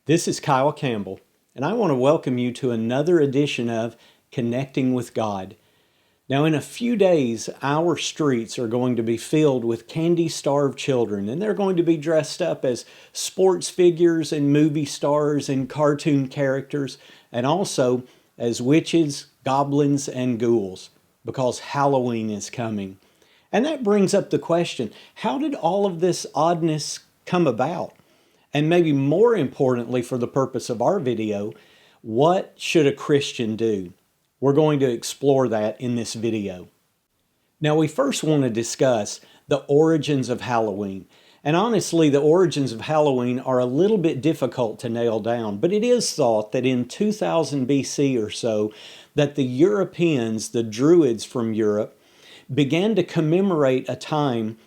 This is Kyle Campbell, and I want to welcome you to another edition of Connecting with God. Now, in a few days, our streets are going to be filled with candy-starved children, and they're going to be dressed up as sports figures and movie stars and cartoon characters, and also as witches, goblins, and ghouls, because Halloween is coming. And that brings up the question, how did all of this oddness come about? And maybe more importantly, for the purpose of our video, what should a Christian do? We're going to explore that in this video. Now, we first want to discuss the origins of Halloween. And honestly, the origins of Halloween are a little bit difficult to nail down, but it is thought that in 2000 BC or so, that the Europeans, the Druids from Europe, began to commemorate a time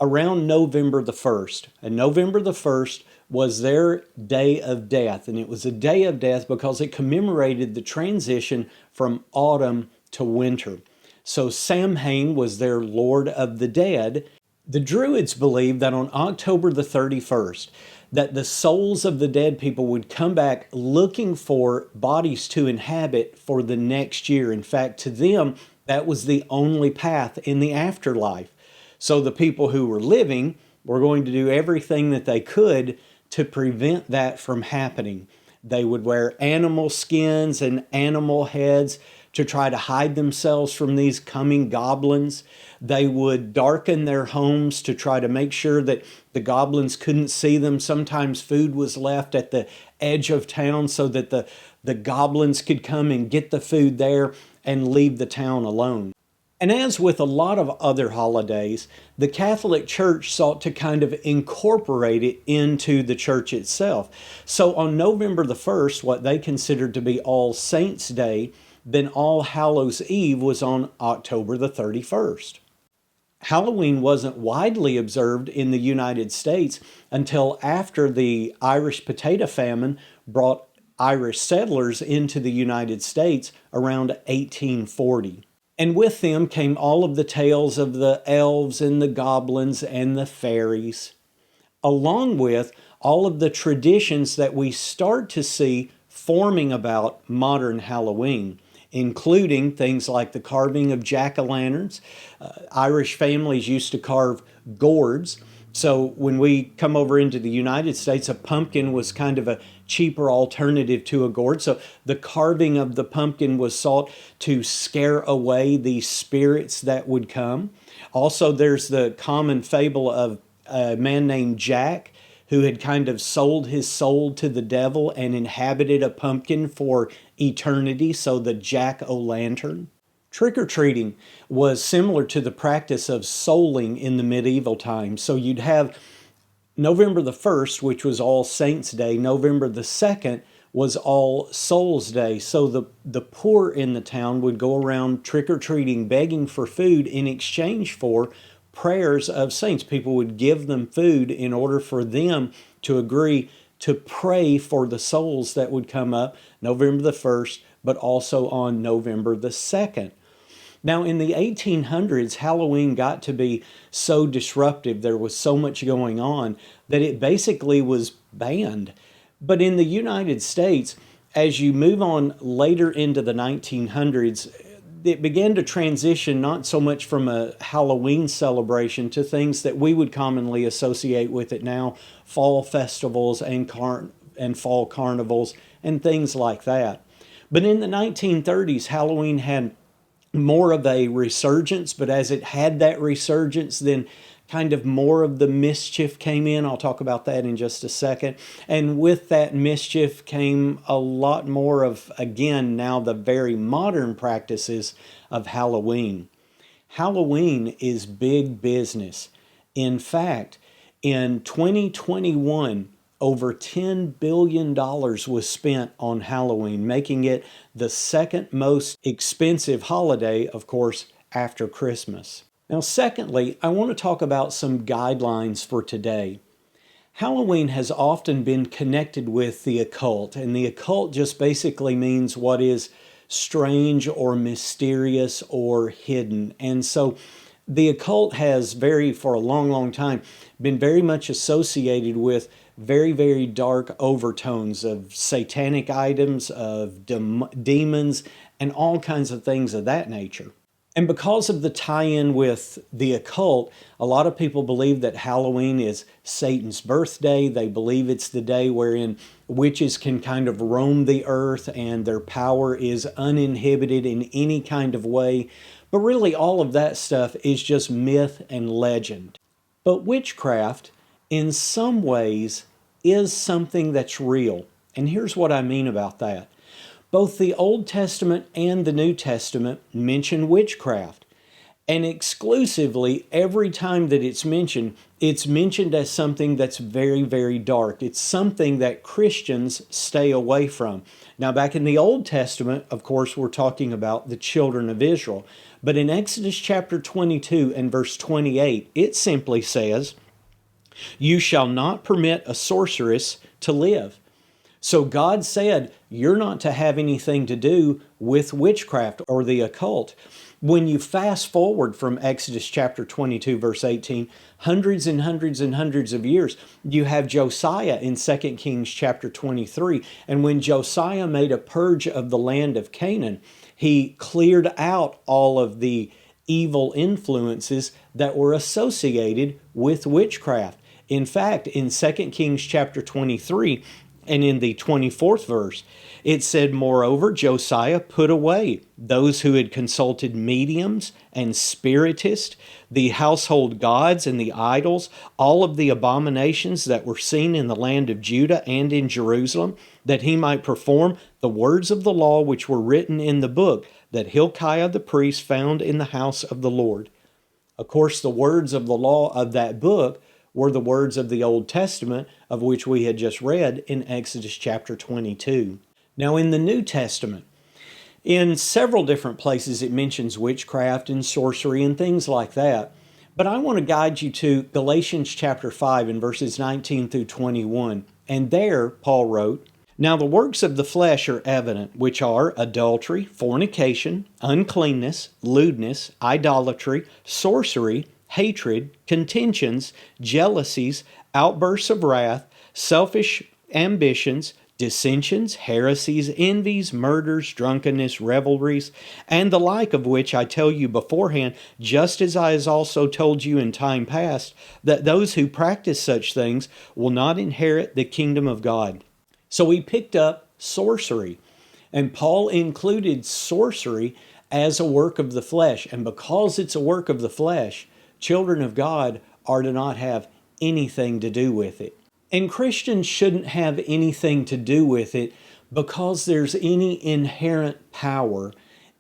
around November the 1st. And November the 1st was their day of death. And it was a day of death because it commemorated the transition from autumn to winter. So Samhain was their Lord of the Dead. The Druids believed that on October the 31st, that the souls of the dead people would come back looking for bodies to inhabit for the next year. In fact, to them, that was the only path in the afterlife. So the people who were living were going to do everything that they could to prevent that from happening. They would wear animal skins and animal heads to try to hide themselves from these coming goblins. They would darken their homes to try to make sure that the goblins couldn't see them. Sometimes food was left at the edge of town so that the goblins could come and get the food there and leave the town alone. And as with a lot of other holidays, the Catholic Church sought to kind of incorporate it into the church itself. So on November the 1st, what they considered to be All Saints' Day, then All Hallows' Eve was on October the 31st. Halloween wasn't widely observed in the United States until after the Irish potato famine brought Irish settlers into the United States around 1840. And with them came all of the tales of the elves and the goblins and the fairies, along with all of the traditions that we start to see forming about modern Halloween, including things like the carving of jack-o'-lanterns. Irish families used to carve gourds. So when we come over into the United States, a pumpkin was kind of a cheaper alternative to a gourd. So the carving of the pumpkin was sought to scare away the spirits that would come. Also, there's the common fable of a man named Jack who had kind of sold his soul to the devil and inhabited a pumpkin for eternity, so the jack-o'-lantern. Trick-or-treating was similar to the practice of souling in the medieval times. So you'd have November the 1st, which was All Saints' Day. November the 2nd was All Souls' Day. So the poor in the town would go around trick-or-treating, begging for food in exchange for prayers of saints. People would give them food in order for them to agree to pray for the souls that would come up November the 1st, but also on November the 2nd. Now, in the 1800s, Halloween got to be so disruptive, there was so much going on, that it basically was banned. But in the United States, as you move on later into the 1900s, it began to transition not so much from a Halloween celebration to things that we would commonly associate with it now, fall festivals and fall carnivals and things like that. But in the 1930s, Halloween had more of a resurgence, but as it had that resurgence, then kind of more of the mischief came in. I'll talk about that in just a second. And with that mischief came a lot more of, again, now the very modern practices of Halloween. Halloween is big business. In fact, in 2021, over $10 billion was spent on Halloween, making it the second most expensive holiday, of course, after Christmas. Now, secondly, I want to talk about some guidelines for today. Halloween has often been connected with the occult, and the occult just basically means what is strange or mysterious or hidden. And so The occult has for a long, long time, been very much associated with very, very dark overtones of satanic items, of demons, and all kinds of things of that nature. And because of the tie-in with the occult, a lot of people believe that Halloween is Satan's birthday. They believe it's the day wherein witches can kind of roam the earth and their power is uninhibited in any kind of way. But really, all of that stuff is just myth and legend. But witchcraft, in some ways, is something that's real. And here's what I mean about that. Both the Old Testament and the New Testament mention witchcraft. And exclusively, every time that it's mentioned as something that's very, very dark. It's something that Christians stay away from. Now, back in the Old Testament, of course, we're talking about the children of Israel. But in Exodus chapter 22 and verse 28, it simply says, "You shall not permit a sorceress to live." So God said, you're not to have anything to do with witchcraft or the occult. When you fast forward from Exodus chapter 22, verse 18, hundreds and hundreds and hundreds of years, you have Josiah in 2 Kings chapter 23. And when Josiah made a purge of the land of Canaan, he cleared out all of the evil influences that were associated with witchcraft. In fact, in 2 Kings chapter 23, and in the 24th verse, it said, "Moreover, Josiah put away those who had consulted mediums and spiritists, the household gods and the idols, all of the abominations that were seen in the land of Judah and in Jerusalem, that he might perform the words of the law which were written in the book that Hilkiah the priest found in the house of the Lord." Of course, the words of the law of that book were the words of the Old Testament, of which we had just read in Exodus chapter 22. Now, in the New Testament, in several different places it mentions witchcraft and sorcery and things like that. But I want to guide you to Galatians chapter 5 and verses 19 through 21. And there, Paul wrote, "Now the works of the flesh are evident, which are adultery, fornication, uncleanness, lewdness, idolatry, sorcery, hatred, contentions, jealousies, outbursts of wrath, selfish ambitions, dissensions, heresies, envies, murders, drunkenness, revelries, and the like, of which I tell you beforehand, just as I has also told you in time past, that those who practice such things will not inherit the kingdom of God." So we picked up sorcery, and Paul included sorcery as a work of the flesh. And because it's a work of the flesh, children of God are to not have anything to do with it. And Christians shouldn't have anything to do with it because there's any inherent power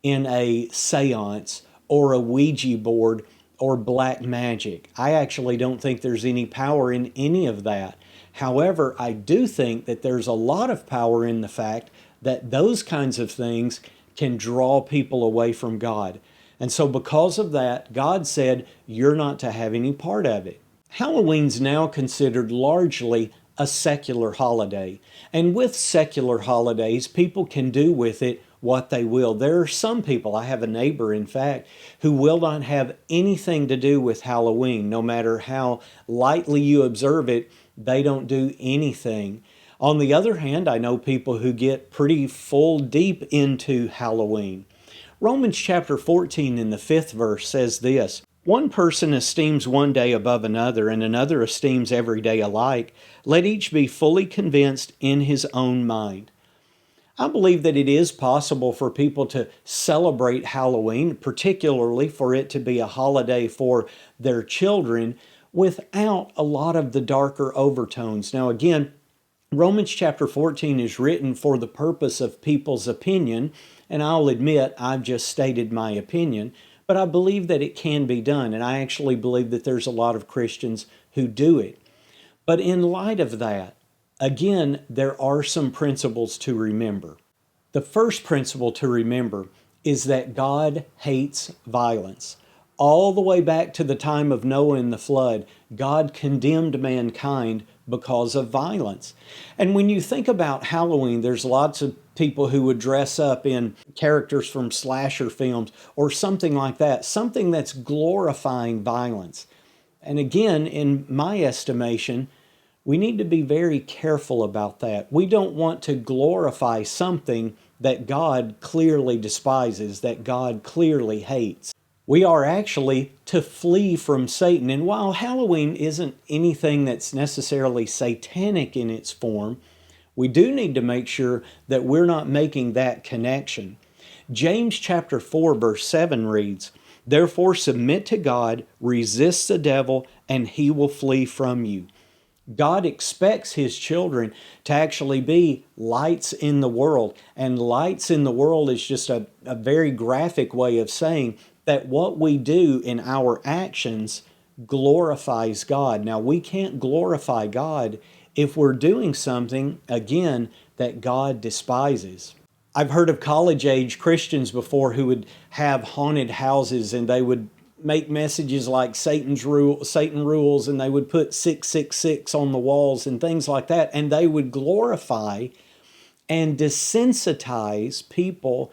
in a seance or a Ouija board or black magic. I actually don't think there's any power in any of that. However, I do think that there's a lot of power in the fact that those kinds of things can draw people away from God. And so because of that, God said, you're not to have any part of it. Halloween's now considered largely a secular holiday. And with secular holidays, people can do with it what they will. There are some people, I have a neighbor, in fact, who will not have anything to do with Halloween. No matter how lightly you observe it, they don't do anything. On the other hand, I know people who get pretty full deep into Halloween. Romans chapter 14 in the 5th verse says this, "One person esteems one day above another, and another esteems every day alike. Let each be fully convinced in his own mind." I believe that it is possible for people to celebrate Halloween, particularly for it to be a holiday for their children, without a lot of the darker overtones. Now again, Romans chapter 14 is written for the purpose of people's opinion, and I'll admit I've just stated my opinion, but I believe that it can be done, and I actually believe that there's a lot of Christians who do it. But in light of that, again, there are some principles to remember. The first principle to remember is that God hates violence. All the way back to the time of Noah and the flood, God condemned mankind because of violence. And when you think about Halloween, there's lots of people who would dress up in characters from slasher films or something like that, something that's glorifying violence. And again, in my estimation, we need to be very careful about that. We don't want to glorify something that God clearly despises, that God clearly hates. We are actually to flee from Satan. And while Halloween isn't anything that's necessarily satanic in its form, we do need to make sure that we're not making that connection. James chapter 4 verse 7 reads, "Therefore submit to God, resist the devil, and he will flee from you." God expects his children to actually be lights in the world. And lights in the world is just a very graphic way of saying that what we do in our actions glorifies God. Now, we can't glorify God if we're doing something, again, that God despises. I've heard of college-age Christians before who would have haunted houses, and they would make messages like Satan rules, and they would put 666 on the walls and things like that, and they would glorify and desensitize people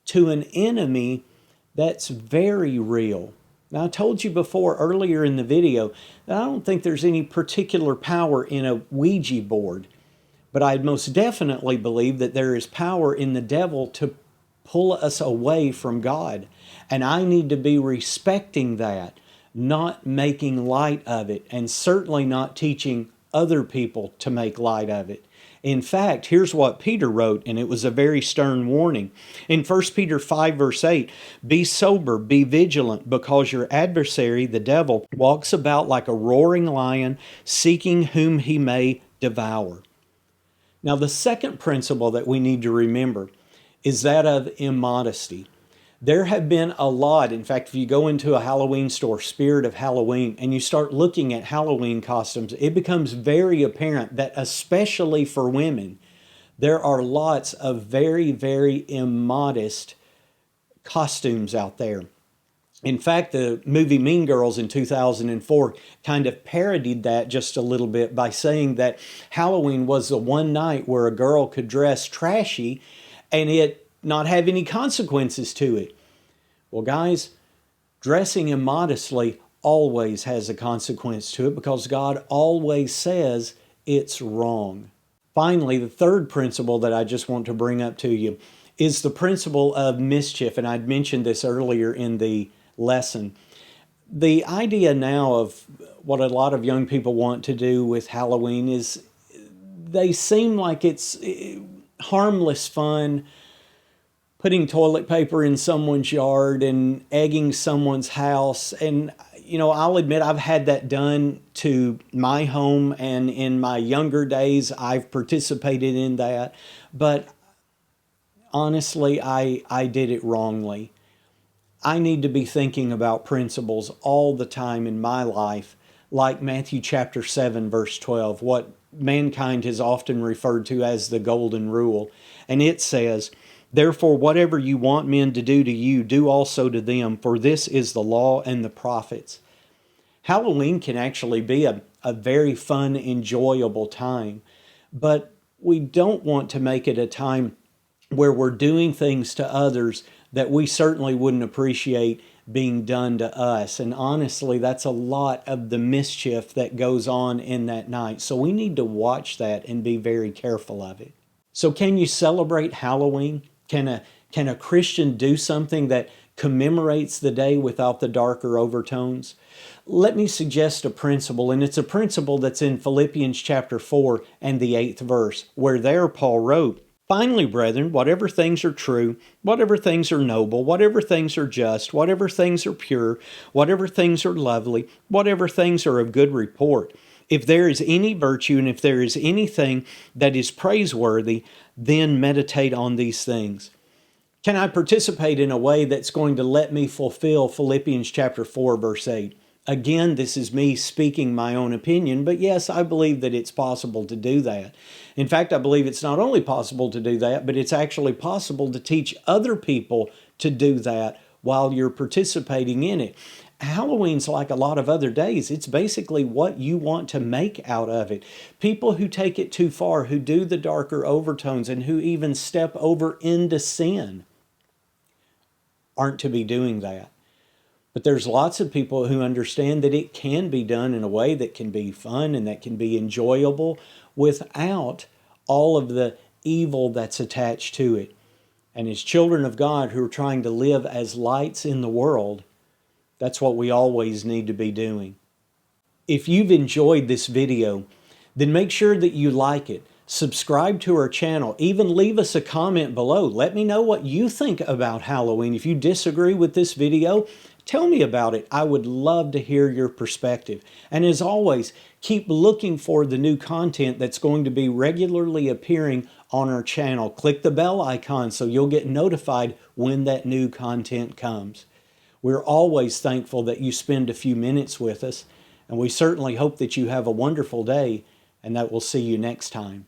to an enemy that's very real. Now, I told you before earlier in the video that I don't think there's any particular power in a Ouija board, but I most definitely believe that there is power in the devil to pull us away from God. And I need to be respecting that, not making light of it, and certainly not teaching other people to make light of it. In fact, here's what Peter wrote, and it was a very stern warning. In 1 Peter 5 verse 8, "Be sober, be vigilant, because your adversary, the devil, walks about like a roaring lion, seeking whom he may devour." Now, the second principle that we need to remember is that of immodesty. There have been a lot, in fact, if you go into a Halloween store, Spirit of Halloween, and you start looking at Halloween costumes, it becomes very apparent that especially for women, there are lots of very, very immodest costumes out there. In fact, the movie Mean Girls in 2004 kind of parodied that just a little bit by saying that Halloween was the one night where a girl could dress trashy and it not have any consequences to it. Well, guys, dressing immodestly always has a consequence to it because God always says it's wrong. Finally, the third principle that I just want to bring up to you is the principle of mischief, and I'd mentioned this earlier in the lesson. The idea now of what a lot of young people want to do with Halloween is they seem like it's harmless fun, putting toilet paper in someone's yard and egging someone's house. And, you know, I'll admit I've had that done to my home, and in my younger days, I've participated in that. But honestly, I did it wrongly. I need to be thinking about principles all the time in my life, like Matthew chapter 7, verse 12, what mankind has often referred to as the golden rule. And it says, "Therefore, whatever you want men to do to you, do also to them, for this is the law and the prophets." Halloween can actually be a very fun, enjoyable time, but we don't want to make it a time where we're doing things to others that we certainly wouldn't appreciate being done to us. And honestly, that's a lot of the mischief that goes on in that night. So we need to watch that and be very careful of it. So can you celebrate Halloween? Can a Christian do something that commemorates the day without the darker overtones? Let me suggest a principle, and it's a principle that's in Philippians chapter 4 and the 8th verse, where there Paul wrote, "Finally, brethren, whatever things are true, whatever things are noble, whatever things are just, whatever things are pure, whatever things are lovely, whatever things are of good report, if there is any virtue and if there is anything that is praiseworthy, then meditate on these things." Can I participate in a way that's going to let me fulfill Philippians chapter 4, verse 8? Again, this is me speaking my own opinion, but yes, I believe that it's possible to do that. In fact, I believe it's not only possible to do that, but it's actually possible to teach other people to do that while you're participating in it. Halloween's like a lot of other days. It's basically what you want to make out of it. People who take it too far, who do the darker overtones, and who even step over into sin aren't to be doing that. But there's lots of people who understand that it can be done in a way that can be fun and that can be enjoyable without all of the evil that's attached to it. And as children of God who are trying to live as lights in the world, that's what we always need to be doing. If you've enjoyed this video, then make sure that you like it. Subscribe to our channel. Even leave us a comment below. Let me know what you think about Halloween. If you disagree with this video, tell me about it. I would love to hear your perspective. And as always, keep looking for the new content that's going to be regularly appearing on our channel. Click the bell icon so you'll get notified when that new content comes. We're always thankful that you spend a few minutes with us, and we certainly hope that you have a wonderful day and that we'll see you next time.